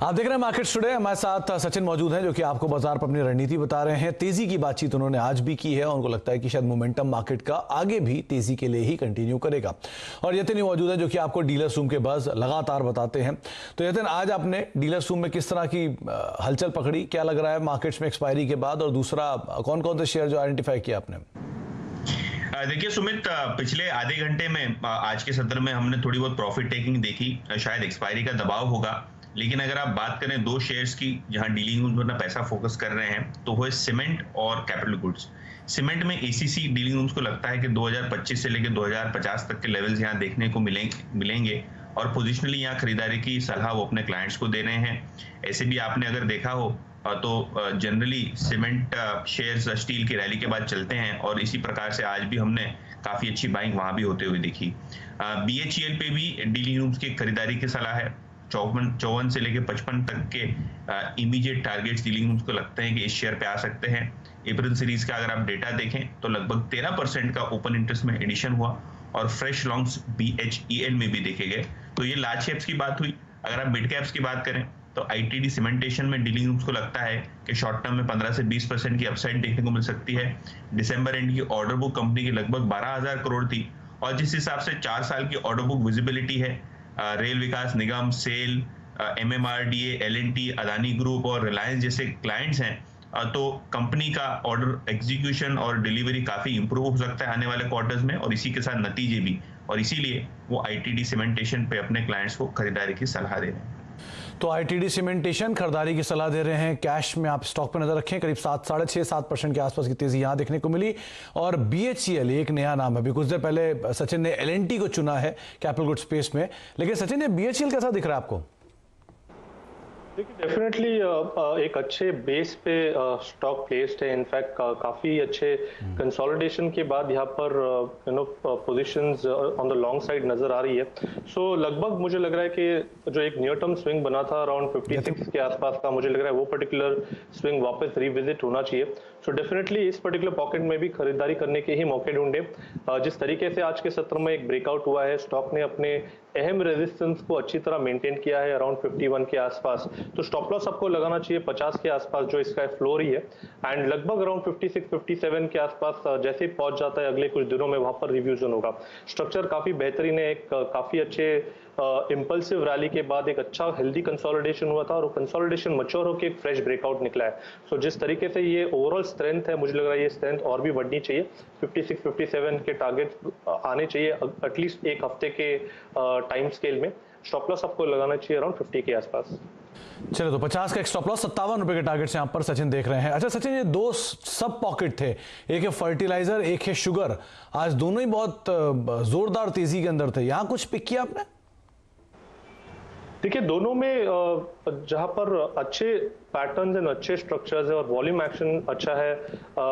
आप देख रहे हैं मार्केट टुडे। हमारे साथ सचिन मौजूद हैं जो कि आपको बाजार पर अपनी रणनीति बता रहे हैं। तेजी की बातचीत उन्होंने आज भी की है और उनको लगता है कि शायद मोमेंटम मार्केट का आगे भी तेजी के लिए ही कंटिन्यू करेगा। और यतिन मौजूद है जो कि आपको डीलर्स रूम के बज़ लगातार बताते हैं। तो यतिन, आज आपने डीलर्स रूम में किस तरह की हलचल पकड़ी, क्या लग रहा है मार्केट्स में एक्सपायरी के बाद, और दूसरा कौन कौन से शेयर जो आइडेंटिफाई किया आपने? देखिए सुमित, पिछले आधे घंटे में आज के सत्र में हमने थोड़ी बहुत प्रॉफिट टेकिंग देखी। शायद एक्सपायरी का दबाव होगा, लेकिन अगर आप बात करें दो शेयर्स की जहां डीलिंग रूम अपना पैसा फोकस कर रहे हैं तो वो है सीमेंट और कैपिटल गुड्स। सीमेंट में एसीसी डीलिंग रूम्स को लगता है कि 2025 से लेकर 2050 तक के लेवल्स यहां देखने को मिलेंगे और पोजिशनली यहाँ खरीदारी की सलाह वो अपने क्लाइंट्स को दे रहे हैं। ऐसे भी आपने अगर देखा हो तो जनरली सीमेंट शेयर्स स्टील की रैली के बाद चलते हैं और इसी प्रकार से आज भी हमने काफी अच्छी बाइंग वहां भी होते हुए देखी। बीएचईएल पे भी डीलिंग रूम्स की खरीदारी की सलाह है। 54 से लेकर 55 तक के इमीडिएट टारगेट्स डीलिंग रूम्स को लगते हैं कि इस शेयर पे आ सकते हैं। अप्रैल सीरीज का अगर आप डेटा देखें तो लगभग 13% का ओपन इंटरेस्ट में एडिशन हुआ और फ्रेश लॉन्ग्स बीएचईएल में भी देखे गए। तो ये लार्ज शेयर्स की बात हुई। अगर आप मिड कैप्स की बात करें तो आईटीडी सीमेंटेशन में डीलिंग रूम्स को लगता है कि शॉर्ट टर्म में 15 से 20% की अपसाइड देखने को मिल सकती है। दिसंबर एंड की ऑर्डर बुक कंपनी की लगभग 12,000 करोड़ थी और जिस हिसाब से 4 साल की ऑर्डर बुक विजिबिलिटी है, रेल विकास निगम, सेल, एमएमआरडीए, एलएनटी, अदानी ग्रुप और रिलायंस जैसे क्लाइंट्स हैं, तो कंपनी का ऑर्डर एग्जीक्यूशन और डिलीवरी काफी इंप्रूव हो सकता है आने वाले क्वार्टर्स में और इसी के साथ नतीजे भी, और इसीलिए वो आईटीडी सीमेंटेशन पे अपने क्लाइंट्स को खरीदारी की सलाह दे रहे हैं। तो आईटीडी सीमेंटेशन खरीदारी की सलाह दे रहे हैं। कैश में आप स्टॉक पर नजर रखें, करीब 7.5-7% के आसपास की तेजी यहां देखने को मिली। और बीएचईएल एक नया नाम है। अभी कुछ देर पहले सचिन ने एलएनटी को चुना है कैपिटल गुड स्पेस में, लेकिन सचिन ने बीएचईएल कैसा दिख रहा है आपको? देखिए डेफिनेटली एक अच्छे बेस पे स्टॉक प्लेस्ड है। इनफैक्ट काफी अच्छे कंसोलिडेशन के बाद यहाँ पर positions on the long side नजर आ रही है। सो लगभग मुझे लग रहा है कि जो एक नियर टर्म स्विंग बना था अराउंड 56 के आसपास का, मुझे लग रहा है वो पर्टिकुलर स्विंग वापस रिविजिट होना चाहिए। सो डेफिनेटली इस पर्टिकुलर पॉकेट में भी खरीदारी करने के ही मौके ढूंढे। जिस तरीके से आज के सत्र में एक ब्रेकआउट हुआ है, स्टॉक ने अपने अहम रेजिस्टेंस को अच्छी तरह मेंटेन किया है अराउंड 51 के आसपास। तो स्टॉप लॉस आपको लगाना चाहिए 50 के आसपास जो इसका फ्लोर ही है, एंड लगभग अराउंड 56-57 के आसपास जैसे ही पहुंच जाता है अगले कुछ दिनों में वहां पर रिव्यूजन होगा। स्ट्रक्चर काफी बेहतरीन है। एक काफी अच्छे इंपल्सिव रैली के बाद एक अच्छा हेल्दी कंसोलिडेशन हुआ था और वो कंसोलिडेशन मैच्योर होकर एक फ्रेश ब्रेकआउट निकला है। सो जिस तरीके से ये ओवरऑल स्ट्रेंथ है, मुझे लग रहा है ये स्ट्रेंथ और भी बढ़नी चाहिए। 56-57 के टारगेट आने चाहिए एटलीस्ट एक हफ्ते के टाइम स्केल में। स्टॉप लॉस आपको लगाना चाहिए अराउंड 50 के आसपास। चलो, तो 50 का एक स्टॉप लॉस, 57 रुपए के टारगेट से यहाँ पर सचिन देख रहे हैं। अच्छा सचिन, ये दो सब पॉकेट थे, एक है फर्टिलाइजर, एक है शुगर। आज दोनों ही बहुत जोरदार तेजी के अंदर थे, यहाँ कुछ पिक किया आपने? देखिए दोनों में जहां पर अच्छे पैटर्न्स एंड अच्छे स्ट्रक्चर्स है और वॉल्यूम एक्शन अच्छा है,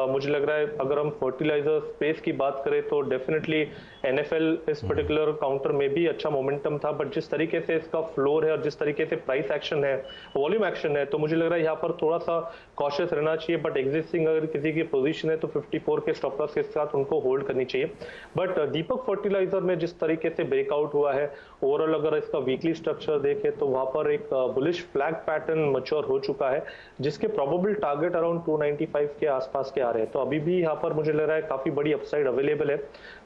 मुझे लग रहा है अगर हम फर्टिलाइजर स्पेस की बात करें तो डेफिनेटली एनएफएल इस पर्टिकुलर काउंटर में भी अच्छा मोमेंटम था, बट जिस तरीके से इसका फ्लोर है और जिस तरीके से प्राइस एक्शन है, वॉल्यूम एक्शन है, तो मुझे लग रहा है यहाँ पर थोड़ा सा कॉशियस रहना चाहिए। बट एग्जिस्टिंग अगर किसी की पोजीशन है तो 54 के स्टॉप लॉस के साथ उनको होल्ड करनी चाहिए। बट दीपक फर्टिलाइजर में जिस तरीके से ब्रेकआउट हुआ है, ओवरऑल अगर इसका वीकली स्ट्रक्चर देखें तो वहां पर एक बुलिश फ्लैग पैटर्न मैच्योर हो चुका है, जिसके प्रोबेबल टारगेट अराउंड 295 के आसपास के आ रहे हैं। तो अभी भी यहाँ पर मुझे लग रहा है काफी बड़ी अपसाइड अवेलेबल है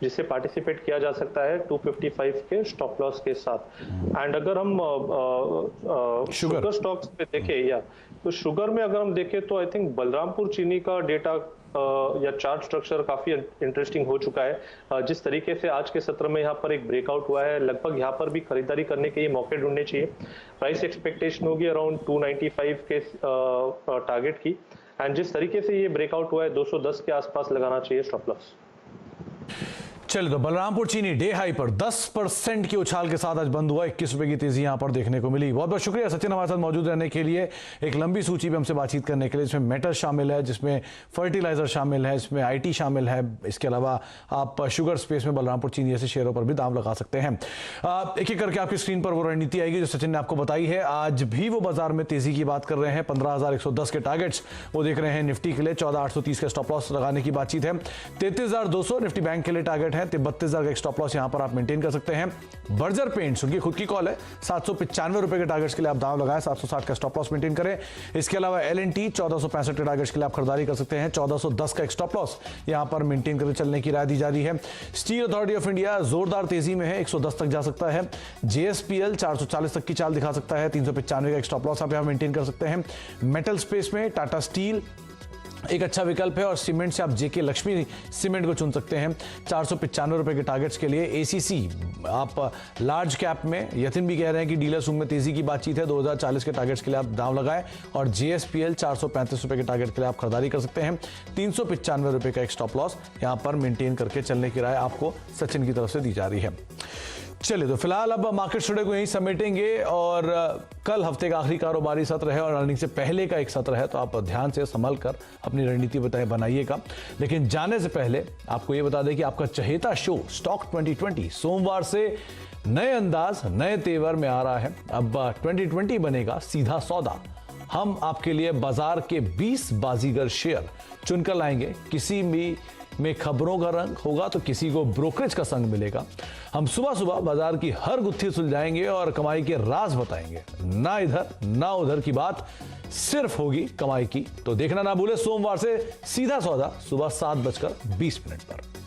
जिससे पार्टिसिपेट किया जा सकता है 255 के स्टॉप लॉस के साथ। एंड अगर हम शुगर स्टॉक्स पे देखें या तो शुगर में अगर हम देखें तो आई थिंक बलरामपुर चीनी का डेटा या चार्ट स्ट्रक्चर काफी इंटरेस्टिंग हो चुका है। जिस तरीके से आज के सत्र में यहाँ पर एक ब्रेकआउट हुआ है, लगभग यहाँ पर भी खरीदारी करने के ये मौके ढूंढने चाहिए। प्राइस एक्सपेक्टेशन होगी अराउंड 295 के टारगेट की, एंड जिस तरीके से ये ब्रेकआउट हुआ है 210 के आसपास लगाना चाहिए स्टॉप लॉस। चलिए, तो बलरामपुर चीनी डे हाई पर 10% की उछाल के साथ आज बंद हुआ। 21 रुपए की तेजी यहां पर देखने को मिली। बहुत बहुत शुक्रिया सचिन हमारे साथ मौजूद रहने के लिए, एक लंबी सूची पे हमसे बातचीत करने के लिए, जिसमें मेटल शामिल है, जिसमें फर्टिलाइजर शामिल है, इसमें आईटी शामिल है। इसके अलावा आप शुगर स्पेस में बलरामपुर चीनी जैसे शेयरों पर भी दाम लगा सकते हैं। एक एक करके आपकी स्क्रीन पर वो रणनीति आएगी जो सचिन ने आपको बताई है। आज भी वो बाजार में तेजी की बात कर रहे हैं। 15,110 के टारगेट्स वो देख रहे हैं निफ्टी के लिए। 14,830 का स्टॉप लॉस लगाने की बातचीत है। 33,200 निफ्टी बैंक के लिए टारगेट है। है 32,000 का एक स्टॉप लॉस यहां पर आप मेंटेन कर सकते हैं। बर्जर पेंट्स उनकी खुद की कॉल है, 795 रुपए के टारगेट्स के लिए आप दाव लगाएं, 760 का स्टॉप लॉस मेंटेन करें। इसके अलावा L&T 1465 के टारगेट्स के लिए आप खरीदारी कर सकते हैं, 1410 का एक स्टॉप लॉस यहां पर मेंटेन करके चलने की राय दी जा रही है। स्टील अथॉरिटी ऑफ इंडिया जोरदार तेजी में है, 110 तक जा सकता है। JSPL 440 तक की चाल दिखा सकता है, 395 का एक स्टॉप लॉस आप यहां मेंटेन कर सकते हैं। मेटल स्पेस में टाटा स्टील एक अच्छा विकल्प है और सीमेंट से आप JK लक्ष्मी सीमेंट को चुन सकते हैं, 495 रुपए के टारगेट्स के लिए। ACC आप लार्ज कैप में, यतिन भी कह रहे हैं कि डीलर सूंघ में तेजी की बातचीत है, 2040 के टारगेट्स के लिए आप दाव लगाएं और JSPL 435 रुपए के टारगेट के लिए आप खरीदारी कर सकते हैं, 395 रुपए का एक स्टॉप लॉस यहां पर मेंटेन करके चलने की राय आपको सचिन की तरफ से दी जा रही है। चलिए, तो फिलहाल अब मार्केट स्टडी को यहीं समेटेंगे और कल हफ्ते का आखिरी कारोबारी सत्र है और अर्निंग से पहले का एक सत्र है, तो आप ध्यान से संभल कर अपनी रणनीति बनाइएगा। लेकिन जाने से पहले आपको यह बता दें कि आपका चहेता शो स्टॉक 2020 सोमवार से नए अंदाज नए तेवर में आ रहा है। अब 2020 बनेगा सीधा सौदा। हम आपके लिए बाजार के 20 बाजीगर शेयर चुनकर लाएंगे, किसी भी में खबरों का रंग होगा तो किसी को ब्रोकरेज का संग मिलेगा। हम सुबह सुबह बाजार की हर गुत्थी सुलझाएंगे और कमाई के राज बताएंगे। ना इधर ना उधर की बात, सिर्फ होगी कमाई की। तो देखना ना भूले सोमवार से सीधा सौदा सुबह 7:20 पर।